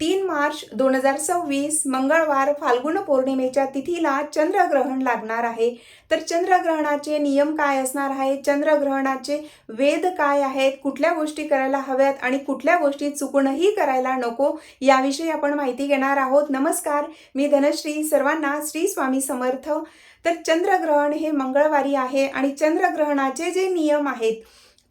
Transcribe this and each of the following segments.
3 मार्च 2026 मंगळवार फाल्गुन पौर्णिमेच्या तिथीला चंद्रग्रहण लागणार आहे। तर चंद्रग्रहणाचे नियम काय असणार आहे, चंद्रग्रहणाचे वेद काय आहेत, कुठल्या गोष्टी करायला हव्यात आणि कुठल्या गोष्टी चुकूनही करायला नको, याविषयी आपण माहिती घेणार आहोत। नमस्कार, मी धनश्री, सर्वांना श्री स्वामी समर्थ। तर चंद्रग्रहण हे मंगळवारी आहे आणि चंद्रग्रहणाचे जे नियम आहेत,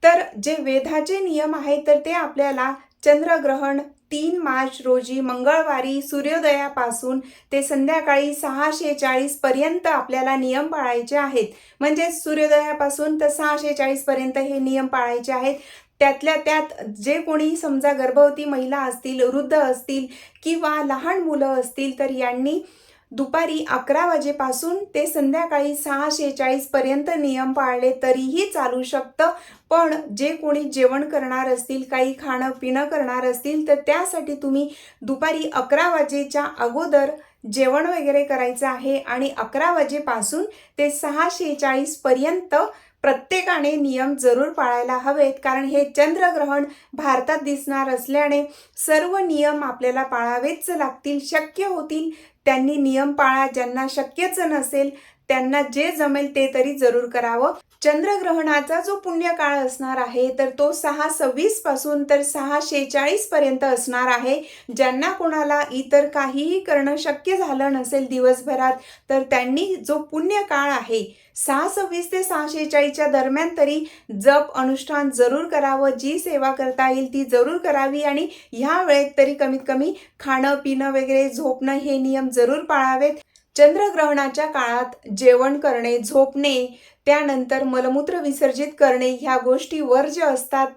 तर जे वेदाचे नियम आहेत, तर ते आपल्याला चंद्रग्रहण 3 मार्च रोजी मंगळवारी सूर्योदयापासून ते संध्याकाळी 6:40 पर्यंत आपल्याला नियम पाळायचे आहेत। म्हणजे सूर्योदयापासून तर 6:40 पर्यंत हे नियम पाळायचे आहेत। त्यातल्या त्यात जे कोणी समजा गर्भवती महिला असतील, वृद्ध असतील किंवा लहान मुलं असतील, तर यांनी दुपारी 11 वाजेपासून ते संध्याकाळी 6:40 पर्यंत नियम पाळले तरीही चालू शकतं। पण जे कोणी जेवण करणार असतील, काही खाणं पिणं करणार असतील, तर त्यासाठी तुम्ही दुपारी 11 वाजेच्या अगोदर जेवण वगैरे करायचं आहे आणि 11 वाजेपासून ते 6:40 पर्यंत प्रत्येकाने नियम जरूर पाळायला हवेत। कारण हे चंद्रग्रहण भारतात दिसणार असल्याने सर्व नियम आपल्याला पाळावेच लागतील, शक्य होतील त्यांनी नियम पाळा। ज्यांना शक्यच नसेल त्यांना जे जमेल ते तरी जरूर करावं। चंद्रग्रहणाचा जो पुण्यकाळ असणार आहे, तर तो 6:26 पासून तर 6:46 पर्यंत असणार आहे। ज्यांना कोणाला इतर काहीही करणं शक्य झालं नसेल दिवसभरात, तर त्यांनी जो पुण्यकाळ आहे 6:26 ते 6:46च्या दरम्यान तरी जप अनुष्ठान जरूर करावं, जी सेवा करता येईल ती जरूर करावी आणि ह्या वेळेत तरी कमीत कमी खाणं पिणं वगैरे झोपणं हे नियम जरूर पाळावेत। चंद्रग्रहणाच्या काळात जेवण करणे, झोपणे, त्यानंतर मलमूत्र विसर्जित करणे ह्या गोष्टी वर्ज्य असतात।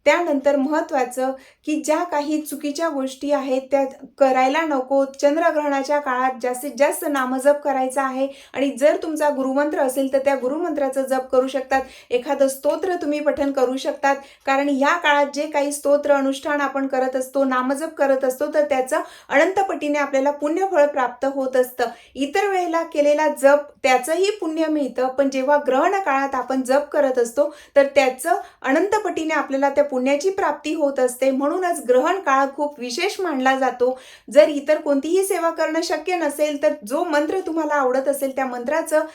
त्यानंतर महत्त्वाचं की ज्या काही चुकीच्या गोष्टी आहेत त्या करायला नको। चंद्रग्रहणाच्या काळात जास्तीत जास्त नामजप करायचा आहे आणि जर तुमचा गुरुमंत्र असेल तर त्या गुरुमंत्राचं जप करू शकतात, एखादं स्तोत्र तुम्ही पठण करू शकतात। कारण या काळात जे काही स्तोत्र अनुष्ठान आपण करत असतो, नामजप करत असतो, तर त्याचं अनंतपटीने आपल्याला पुण्यफळ प्राप्त होत असतं। इतर वेळेला केलेला जप त्याचंही पुण्य मिळतं, पण जेव्हा ग्रहण काळात आपण जप करत असतो तर त्याचं अनंतपटीने आपल्याला त्या पुण्याची प्राप्ती होत असते। म्हणूनच ग्रहण काळ खूप विशेष मानला जातो। जर इतर कोणतीही सेवा करणं शक्य नसेल तर जो मंत्र तुम्हाला आवडत असेल त्या मंत्राचं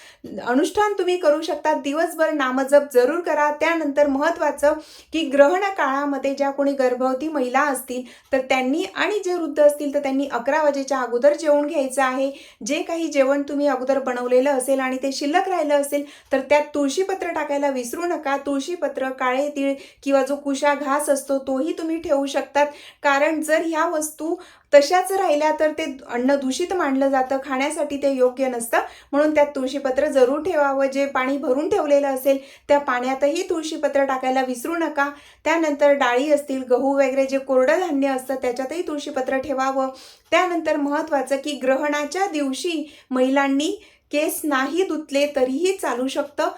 अनुष्ठान तुम्ही करू शकता। दिवसभर नामजप जरूर करा। त्यानंतर महत्त्वाचं की ग्रहण काळामध्ये ज्या कोणी गर्भवती महिला असतील तर त्यांनी आणि जे वृद्ध असतील तर त्यांनी 11 वाजेच्या अगोदर जेवून घ्यायचं आहे। जे काही जेवण तुम्ही अगोदर बनवलेलं असेल आणि ते शिल्लक राहिलं असेल तर त्यात तुळशीपत्र टाकायला विसरू नका। तुळशीपत्र, काळे तीळ किंवा जो कुशा घास असतो तोही तुम्ही ठेवू शकतात। कारण जर ह्या वस्तू तशाच राहिल्या तर ते अन्न दूषित मानलं जातं, खाण्यासाठी ते योग्य नसतं। म्हणून त्यात तुळशीपत्र जरूर ठेवावं। जे पाणी भरून ठेवलेलं असेल त्या पाण्यातही तुळशीपत्र टाकायला विसरू नका। त्यानंतर डाळी असतील, गहू वगैरे जे कोरडं धान्य असतं त्याच्यातही तुळशीपत्र ठेवावं। त्यानंतर महत्त्वाचं की ग्रहणाच्या दिवशी महिलांनी केस नाही धुतले तरीही चालू शकतं।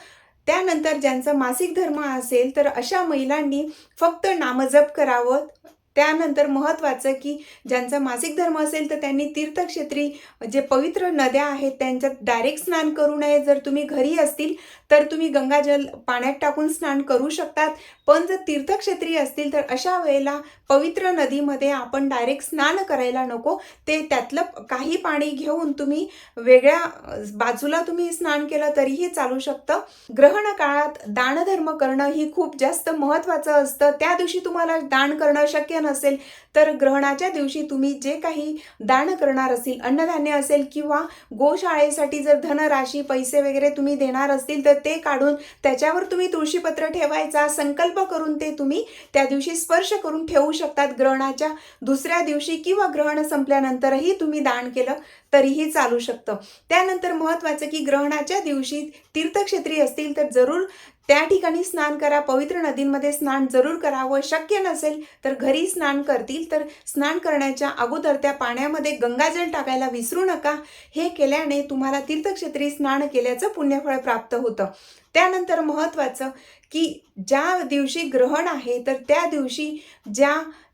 त्यानंतर ज्यांचा मासिक धर्म असेल तर अशा महिलांनी फक्त नामजप करावं। त्यानंतर महत्त्वाचं की ज्यांचा मासिक धर्म असेल तर त्यांनी तीर्थक्षेत्री जे पवित्र नद्या आहेत त्यांच्यात डायरेक्ट स्नान करू नये। जर तुम्ही घरी असतील तर तुम्ही गंगाजल पाण्यात टाकून स्नान करू शकतात, पण जर तीर्थक्षेत्री असतील तर अशा वेळेला पवित्र नदीमध्ये आपण डायरेक्ट स्नान करायला नको। ते त्यातलं काही पाणी घेऊन तुम्ही वेगळ्या बाजूला तुम्ही स्नान केलं तरीही चालू शकतं। ग्रहण काळात दानधर्म करणं ही खूप जास्त महत्त्वाचं असतं। त्या दिवशी तुम्हाला दान करणं शक्य नसेल तर ग्रहणाच्या दिवशी तुम्ही जे काही दान करणार असेल, अन्नधान्य असेल किंवा गोशाळेसाठी जर धनराशी पैसे वगैरे तुम्ही देणार असतील तर ते काढून त्याच्यावर तुम्ही तुळशीपत्र ठेवायचा संकल्प करून ते तुम्ही त्या दिवशी स्पर्श करून ठेवू शकतात। ग्रहणाच्या दुसऱ्या दिवशी किंवा ग्रहण संपल्यानंतरही तुम्ही दान केलं तरीही चालू शकतं। त्यानंतर महत्त्वाचं की ग्रहणाच्या दिवशी तीर्थक्षेत्री असतील तर जरूर त्या ठिकाणी स्नान करा, पवित्र नदींमध्ये स्नान जरूर करावं। शक्य नसेल तर घरी स्नान करतील तर स्नान करण्याच्या अगोदर त्या पाण्यामध्ये गंगाजल टाकायला विसरू नका। हे केल्याने तुम्हाला तीर्थक्षेत्री स्नान केल्याचं पुण्यफळ प्राप्त होतं। त्यानंतर महत्त्वाचं की ज्या दिवशी ग्रहण आहे तर त्या दिवशी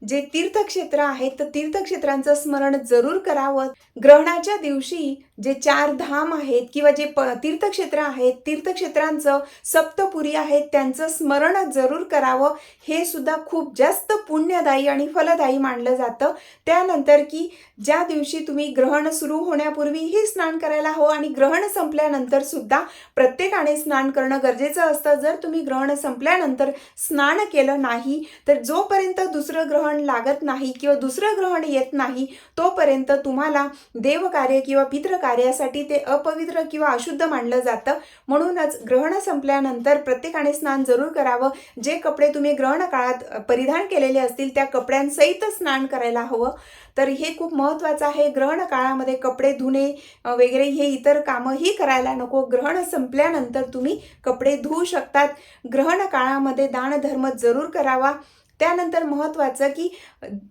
जे तीर्थक्षेत्र आहेत तर तीर्थक्षेत्रांचं स्मरण जरूर करावं. ग्रहणाच्या दिवशी जे 4 धाम आहेत किंवा जे तीर्थक्षेत्र आहेत, तीर्थक्षेत्रांचं सप्तपुरी आहेत त्यांचं स्मरण जरूर करावं. हे सुद्धा खूप जास्त पुण्यदायी आणि फलदायी मानलं जातं. त्यानंतर की ज्या दिवशी तुम्ही ग्रहण सुरू होण्यापूर्वीही स्नान करायला हवं आणि ग्रहण संपल्यानंतर सुद्धा प्रत्येकाने स्नान करणं गरजेचं असतं. जर तुम्ही ग्रहण संपल्यानंतर स्नान केलं नाही तर जोपर्यंत दुसरं ग्रहण लागत नाही किंवा दुसरं ग्रहण येत नाही तोपर्यंत तुम्हाला देवकार्य किंवा पितृकार्यासाठी ते अपवित्र किंवा अशुद्ध मानलं जातं. म्हणूनच ग्रहण संपल्यानंतर प्रत्येकाने स्नान जरूर करावं. जे कपडे तुम्ही ग्रहण काळात परिधान केलेले असतील त्या कपड्यांसहित स्नान करायला हवं. तर हे खूप महत्त्वाचं आहे. ग्रहण काळामध्ये कपडे धुणे वगैरे हे इतर कामंही करायला नको. ग्रहण संपल्यानंतर तुम्ही कपडे धुवू शकतात. ग्रहण काळामध्ये दानधर्म जरूर करावा. त्यानंतर महत्त्वाचं की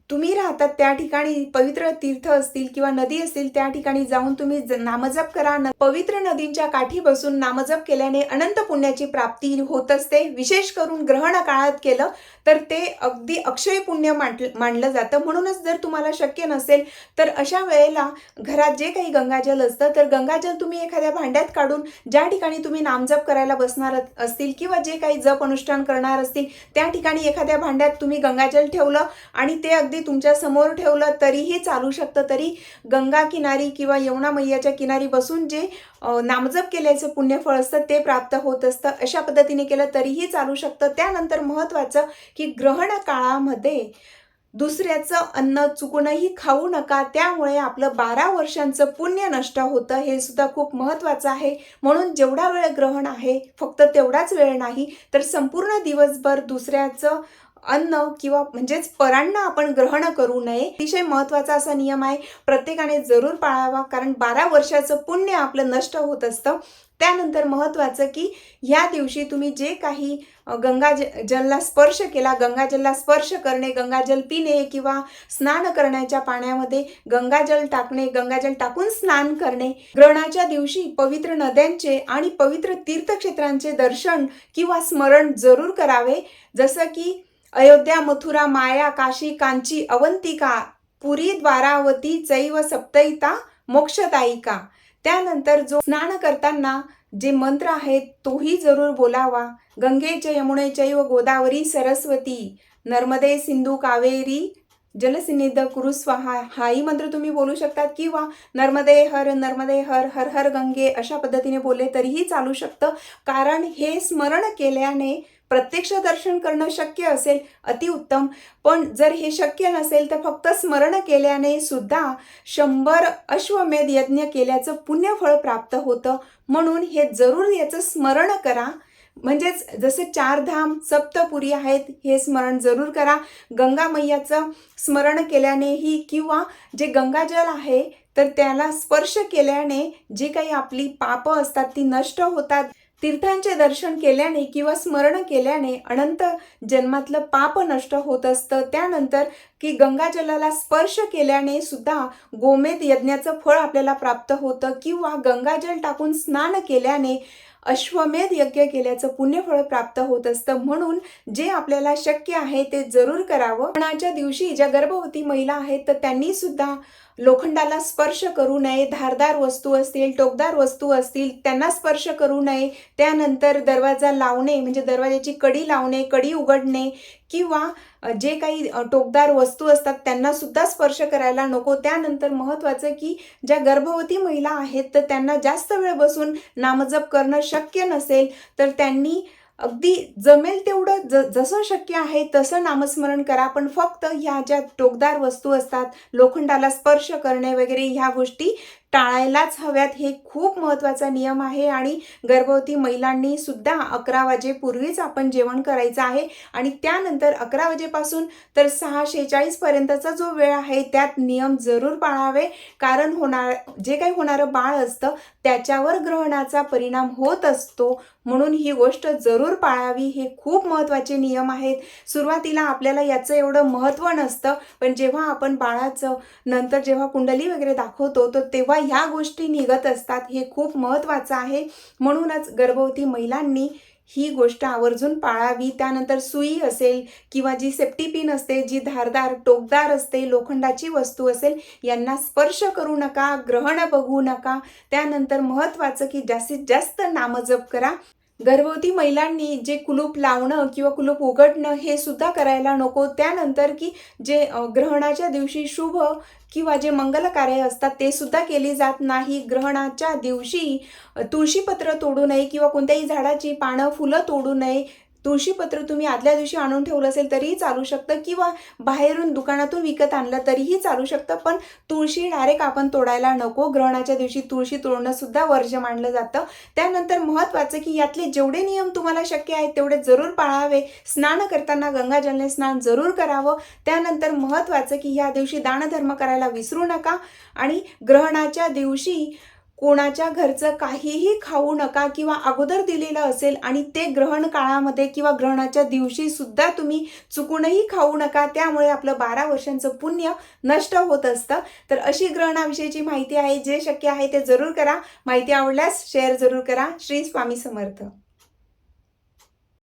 तुम्ही राहतात त्या ठिकाणी पवित्र तीर्थ असतील किंवा नदी असतील त्या ठिकाणी जाऊन तुम्ही नामजप करा. पवित्र नदींच्या काठी बसून नामजप केल्याने अनंत पुण्याची प्राप्ती होत असते. विशेष करून ग्रहण काळात केलं तर ते अगदी अक्षय पुण्य मानलं जातं. म्हणूनच जर तुम्हाला शक्य नसेल तर अशा वेळेला घरात जे काही गंगाजल असतं तर गंगाजल तुम्ही एखाद्या भांड्यात काढून ज्या ठिकाणी तुम्ही नामजप करायला बसणार असतील किंवा जे काही जप अनुष्ठान करणार असतील त्या ठिकाणी एखाद्या भांड्यात तुम्ही गंगाजल ठेवलं आणि ते अगदी तुमच्या समोर ठेवलं तरीही चालू शकतं. तरी गंगा किनारी किंवा यमुना मैयाच्या किनारी बसून जे नामजप केल्याचं पुण्यफळ असतं ते प्राप्त होत असतं. अशा पद्धतीने केलं तरीही चालू शकतं. त्यानंतर महत्त्वाचं की ग्रहण काळामध्ये दुसऱ्याचं अन्न चुकूनही खाऊ नका. त्यामुळे आपलं 12 वर्षांचं पुण्य नष्ट होतं. हे सुद्धा खूप महत्त्वाचं आहे. म्हणून जेवढा वेळ ग्रहण आहे फक्त तेवढाच वेळ नाही तर संपूर्ण दिवसभर दुसऱ्याचं अन्न किंवा म्हणजेच परान्न आपण ग्रहण करू नये. अतिशय महत्त्वाचा असा नियम आहे. प्रत्येकाने जरूर पाळावा कारण 12 वर्षाचं पुण्य आपलं नष्ट होत असतं. त्यानंतर महत्त्वाचं की ह्या दिवशी तुम्ही जे काही गंगाजलला स्पर्श केला, गंगाजलला स्पर्श करणे, गंगाजल पिणे किंवा स्नान करण्याच्या पाण्यामध्ये गंगाजल टाकणे, गंगाजल टाकून स्नान करणे. ग्रहणाच्या दिवशी पवित्र नद्यांचे आणि पवित्र तीर्थक्षेत्रांचे दर्शन किंवा स्मरण जरूर करावे. जसं की अयोध्या, मथुरा, माया, काशी, कांची, अवंतिका, पुरी, द्वारावती, चैव सप्तैता, मोक्षदायिका. त्यानंतर जो स्नान करताना जे मंत्र आहेत तोही जरूर बोलावा. गंगे च यमुने चैव गोदावरी सरस्वती नर्मदे सिंधू कावेरी जलसिन्निध कुरु स्वाहा हाही मंत्र तुम्ही बोलू शकतात किंवा नर्मदे हर हर हर गंगे अशा पद्धतीने बोलले तरीही चालू शकतं. कारण हे स्मरण केल्याने प्रत्यक्ष दर्शन करणं शक्य असेल अतिउत्तम. पण जर हे शक्य नसेल तर फक्त स्मरण केल्याने सुद्धा 100 अश्वमेध यज्ञ केल्याचं पुण्यफळ प्राप्त होतं. म्हणून हे जरूर याचं स्मरण करा. म्हणजेच जसे 4 धाम सप्तपुरी आहेत हे स्मरण जरूर करा. गंगा मैयाचं स्मरण केल्यानेही किंवा जे गंगाजल आहे तर त्याला स्पर्श केल्याने जी काही आपली पापं असतात ती नष्ट होतात. तीर्थांचे दर्शन केल्याने किंवा स्मरण केल्याने अनंत जन्मातलं पाप नष्ट होत असतं. त्यानंतर की गंगाजलाला स्पर्श केल्याने सुद्धा गोमेध यज्ञाचं फळ आपल्याला प्राप्त होतं किंवा गंगाजल टाकून स्नान केल्याने अश्वमेध यज्ञ केल्याचं पुण्यफळ प्राप्त होत असतं. म्हणून जे आपल्याला शक्य आहे ते जरूर करावं. ग्रहणाच्या दिवशी ज्या गर्भवती महिला आहेत तर त्यांनी सुद्धा लोखंडाला स्पर्श करू नये. धारदार वस्तू असतील, टोकदार वस्तू असतील त्यांना स्पर्श करू नये. त्यानंतर दरवाजा लावणे म्हणजे दरवाजाची कडी लावणे, कडी उघडणे किंवा जे काही टोकदार वस्तू असतात त्यांना सुद्धा स्पर्श करायला नको. त्यानंतर महत्त्वाचं की ज्या गर्भवती महिला आहेत तर त्यांना जास्त वेळ बसून नामजप करणं शक्य नसेल तर त्यांनी अगदी जमेल तेवढं जसं शक्य आहे तसं नामस्मरण करा. पण फक्त ह्या ज्या टोकदार वस्तू असतात, लोखंडाला स्पर्श करणे वगैरे ह्या गोष्टी टाळायलाच हव्यात. हे खूप महत्त्वाचा नियम आहे आणि गर्भवती महिलांनी सुद्धा 11 वाजेपूर्वीच आपण जेवण करायचं आहे आणि त्यानंतर 11 वाजेपासून तर 6:46 पर्यंतचा जो वेळ आहे त्यात नियम जरूर पाळावे. कारण जे काही होणारं बाळ असतं त्याच्यावर ग्रहणाचा परिणाम होत असतो. म्हणून ही गोष्ट जरूर पाळावी. हे खूप महत्त्वाचे नियम आहेत. सुरुवातीला आपल्याला याचं एवढं महत्त्व नसतं पण जेव्हा आपण बाळाचं नंतर जेव्हा कुंडली वगैरे दाखवतो तर तेव्हा ह्या गोष्टी निघत असतात, हे खूप महत्त्वाचं आहे. म्हणूनच गर्भवती महिलांनी ही गोष्ट आवर्जून पाळावी. त्यानंतर सुई असेल किंवा जी सेफ्टी पिन असते, जी धारदार टोकदार असते, लोखंडाची वस्तू असेल, यांना स्पर्श करू नका, ग्रहण बघू नका. त्यानंतर महत्त्वाचं की जास्तीत जास्त नामजप करा. गर्भवती महिलांनी जे कुलूप लावणं किंवा कुलूप उघडणं हे सुद्धा करायला नको. त्यानंतर की जे ग्रहणाच्या दिवशी शुभ किंवा जे मंगल कार्य असतात ते सुद्धा केली जात नाही. ग्रहणाच्या दिवशी तुळशीपत्र तोडू नये किंवा कोणत्याही झाडाची पानं, फुलं तोडू नये. तुळशीपत्र तुम्ही आदल्या दिवशी आणून ठेवलं असेल तरीही चालू शकतं किंवा बाहेरून दुकानातून विकत आणलं तरीही चालू शकतं, पण तुळशी डायरेक्ट आपण तोडायला नको. ग्रहणाच्या दिवशी तुळशी तोडणं सुद्धा वर्ज्य मानलं जातं. त्यानंतर महत्त्वाचं की यातले जेवढे नियम तुम्हाला शक्य आहेत तेवढे जरूर पाळावे. स्नान करताना गंगाजलने स्नान जरूर करावं. त्यानंतर महत्त्वाचं की ह्या दिवशी दानधर्म करायला विसरू नका आणि ग्रहणाच्या दिवशी कोणाच्या घरचं काहीही खाऊ नका किंवा अगोदर दिलेलं असेल आणि ते ग्रहण काळामध्ये किंवा ग्रहणाच्या दिवशी सुद्धा तुम्ही चुकूनही खाऊ नका. त्यामुळे आपलं 12 वर्षांचं पुण्य नष्ट होत असतं. तर अशी ग्रहणाविषयीची माहिती आहे. जे शक्य आहे ते जरूर करा. माहिती आवडल्यास शेअर जरूर करा. श्री स्वामी समर्थ.